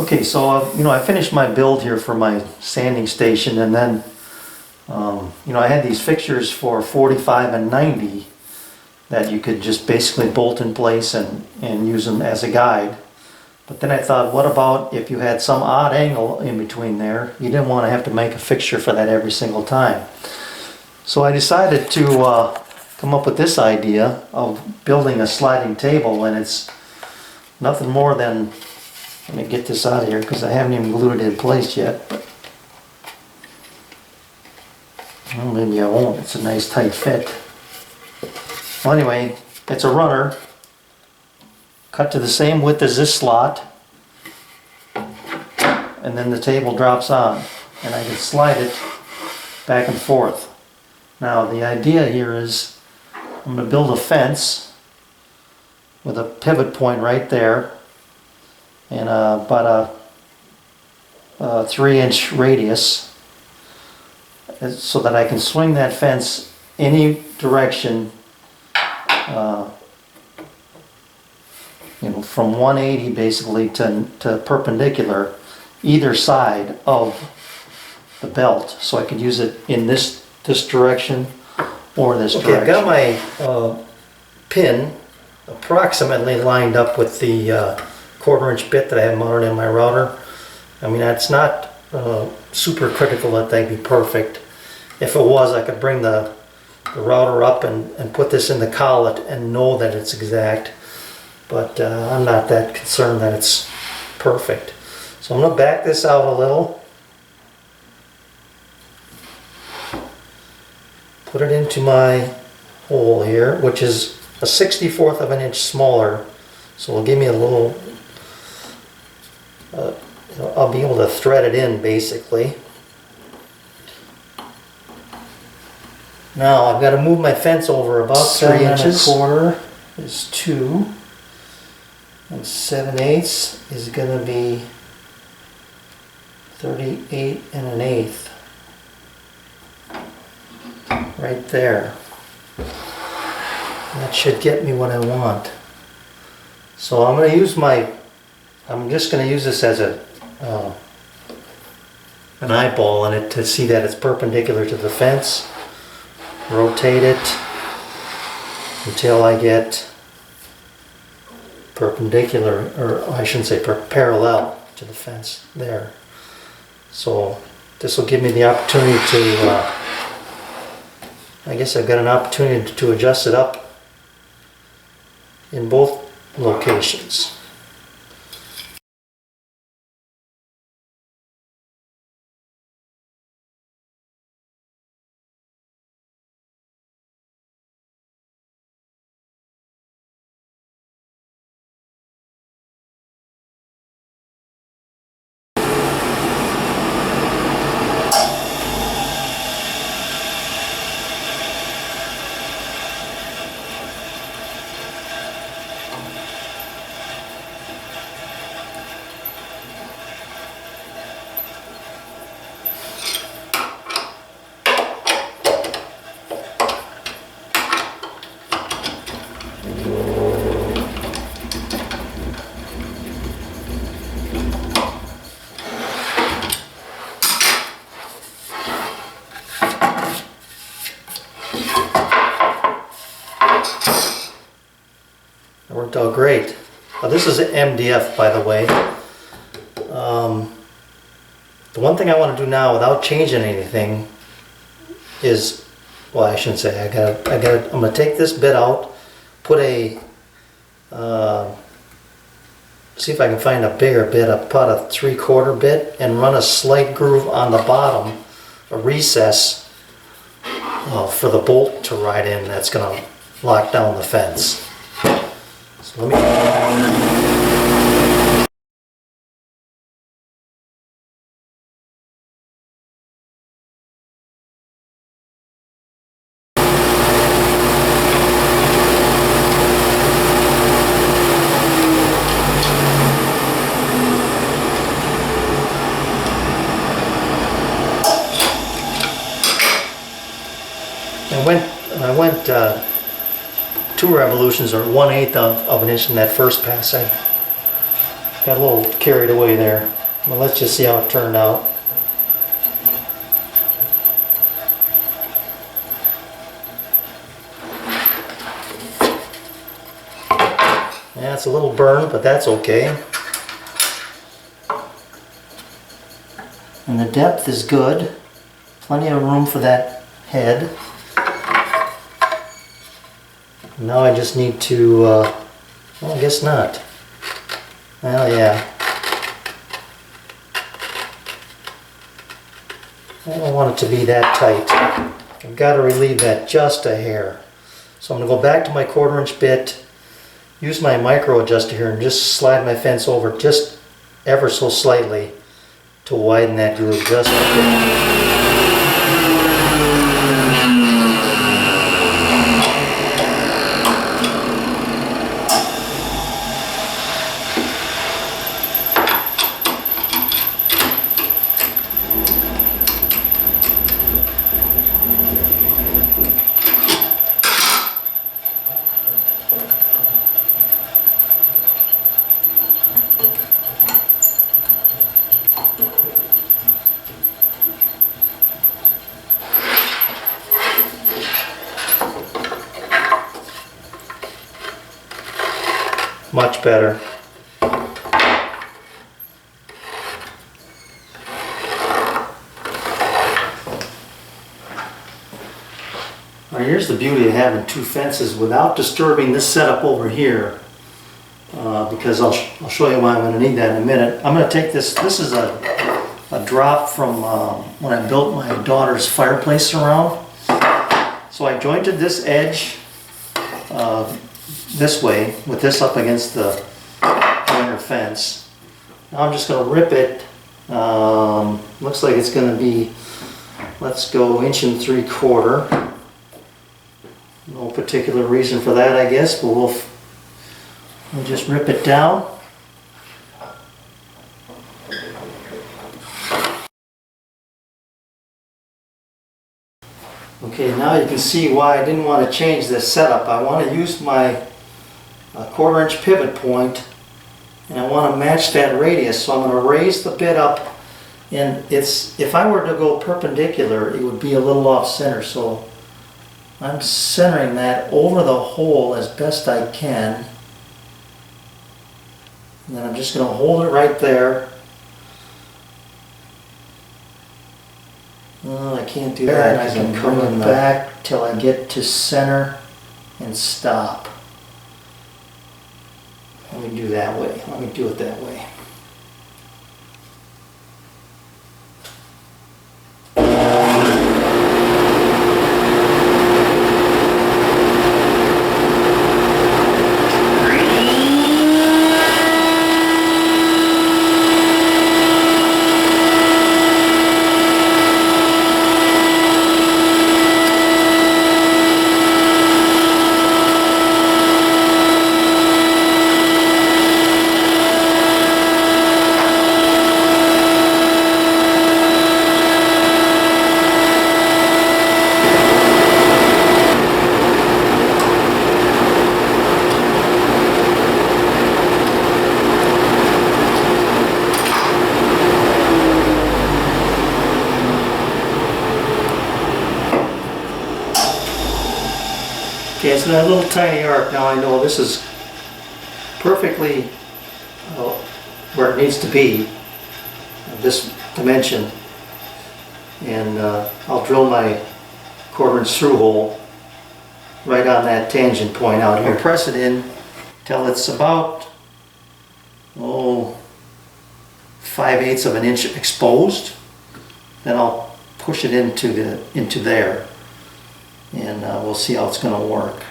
Okay, so I finished my build here for my sanding station, and then I had these fixtures for 45 and 90 that you could just basically bolt in place and use them as a guide. But then I thought, what about if you had some odd angle in between there? You didn't want to have to make a fixture for that every single time. So I decided to come up with this idea of building a sliding table, and it's nothing more than, let me get this out of here because I haven't even glued it in place yet. But, well, maybe I won't. It's a nice tight fit. Well, anyway, it's a runner cut to the same width as this slot, and then the table drops on, and I can slide it back and forth. Now the idea here is I'm going to build a fence with a pivot point right there and about a 3-inch radius, so that I can swing that fence any direction, from 180 basically to perpendicular either side of the belt, so I could use it in this direction or this direction. I've got my pin approximately lined up with the 1/4-inch bit that I have mounted in my router. I mean, it's not super critical that they be perfect. If it was, I could bring the router up and put this in the collet and know that it's exact, but I'm not that concerned that it's perfect. So I'm going to back this out a little, put it into my hole here, which is a 1/64 of an inch smaller, so it'll give me a little, I'll be able to thread it in basically. Now I've got to move my fence over about 3 inches. 7 1/4 is 2, and 7/8 is going to be 38 1/8. Right there. That should get me what I want. So I'm going to use I'm just going to use this as an eyeball in it to see that it's perpendicular to the fence. Rotate it until I get perpendicular, or I shouldn't say parallel to the fence there. So this will give me the opportunity to, I guess I've got an opportunity to adjust it up in both locations. It worked out great. This is an MDF, by the way. The one thing I want to do now without changing anything is, well, I shouldn't say, I'm going to take this bit out, put a, see if I can find a bigger bit, about a 3/4 bit, and run a slight groove on the bottom, a recess, for the bolt to ride in that's going to lock down the fence. So let me... I went 2 revolutions, or 1/8 of an inch in that first pass. Got a little carried away there. Well, let's just see how it turned out. Yeah, it's a little burned, but that's okay. And the depth is good. Plenty of room for that head. Now I just need to, well, I guess not. Well, yeah. I don't want it to be that tight. I've got to relieve that just a hair. So I'm going to go back to my 1/4 inch bit, use my micro adjuster here and just slide my fence over just ever so slightly to widen that groove just a bit. Much better. Now here's the beauty of having 2 fences without disturbing this setup over here, because I'll show you why I'm going to need that in a minute. I'm going to take this is a drop from when I built my daughter's fireplace around. So I jointed this edge this way, with this up against the joiner fence. Now I'm just going to rip it. Looks like it's going to be, let's go 1 3/4 inches. No particular reason for that, I guess, but we'll just rip it down. Okay, now you can see why I didn't want to change this setup. I want to use my 1/4 inch pivot point, and I want to match that radius, so I'm going to raise the bit up, and if I were to go perpendicular it would be a little off center, so I'm centering that over the hole as best I can, and then I'm just going to hold it right there. Oh, I can't do that. I can come it back till I get to center and stop. Let me do that way. Let me do it that way. Okay, it's a little tiny arc. Now I know this is perfectly where it needs to be, this dimension, and I'll drill my 1/4 inch through hole right on that tangent point out here. I'll press it in till it's about 5/8 of an inch exposed. Then I'll push it into there, and we'll see how it's going to work.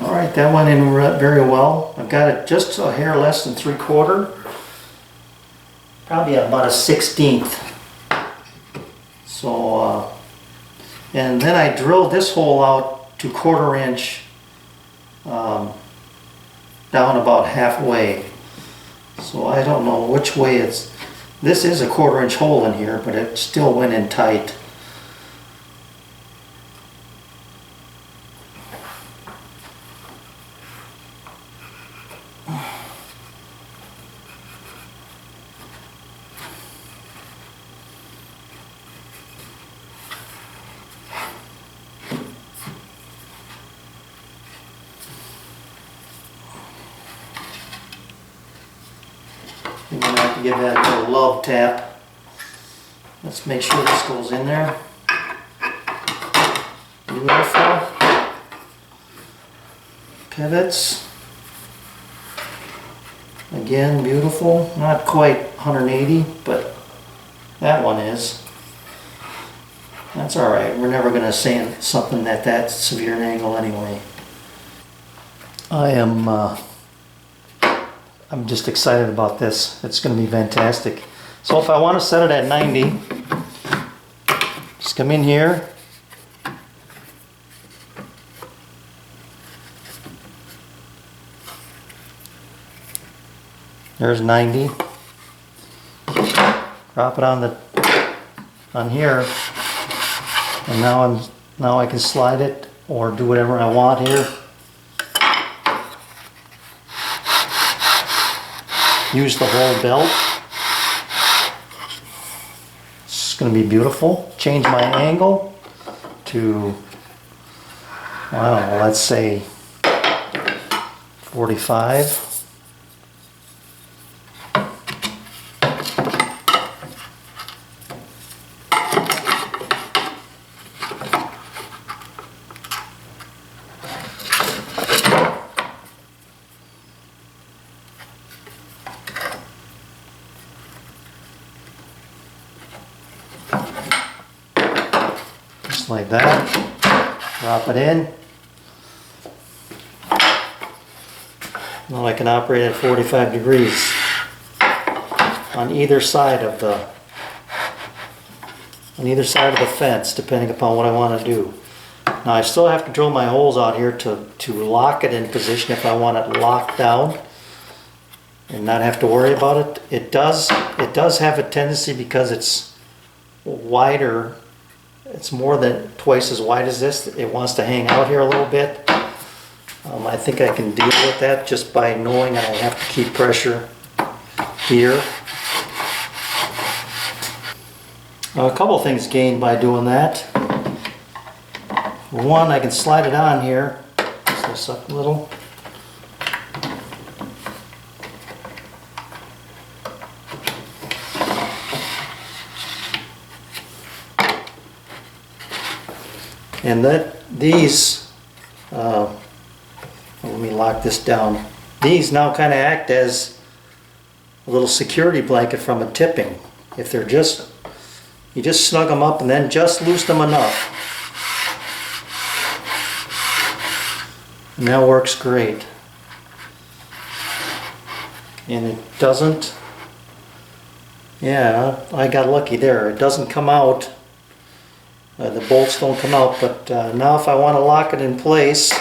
Alright, that went in very well. I've got it just a hair less than 3/4, probably about a 1/16. So, and then I drilled this hole out to 1/4 inch down about halfway. So I don't know which way it's. This is a 1/4 inch hole in here, but it still went in tight. You're gonna have to give that a little love tap. Let's make sure this goes in there. Beautiful. Pivots. Again, beautiful. Not quite 180, but that one is. That's alright. We're never going to sand something at that severe an angle anyway. I'm just excited about this. It's going to be fantastic. So if I want to set it at 90, just come in here. There's 90. Drop it on here. And now I can slide it or do whatever I want here. Use the whole belt. It's going to be beautiful. Change my angle to, I don't know, let's say 45. Just like that. Drop it in. Now I can operate at 45 degrees on either side of the fence, depending upon what I want to do. Now I still have to drill my holes out here to lock it in position if I want it locked down and not have to worry about it. It does have a tendency, because it's wider, it's more than twice as wide as this, it wants to hang out here a little bit. I think I can deal with that just by knowing I have to keep pressure here. A couple things gained by doing that. One, I can slide it on here. Just this up a little. And let me lock this down. These now kind of act as a little security blanket from a tipping. If they're you just snug them up and then just loosen them enough. And that works great. And it doesn't, yeah, I got lucky there. It doesn't come out. The bolts don't come out, but now if I want to lock it in place,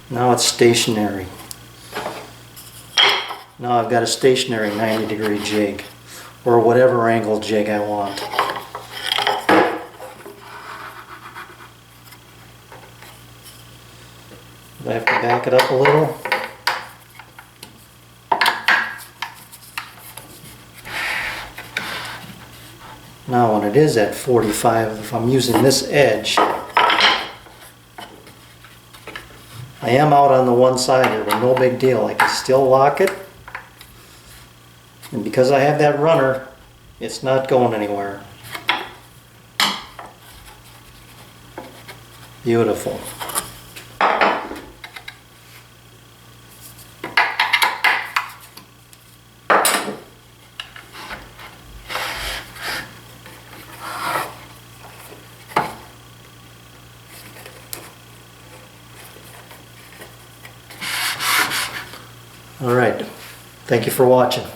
now it's stationary. Now I've got a stationary 90-degree jig, or whatever angle jig I want. I have to back it up a little. Now when it is at 45, if I'm using this edge, I am out on the one side here, but no big deal. I can still lock it. And because I have that runner, it's not going anywhere. Beautiful. All right. Thank you for watching.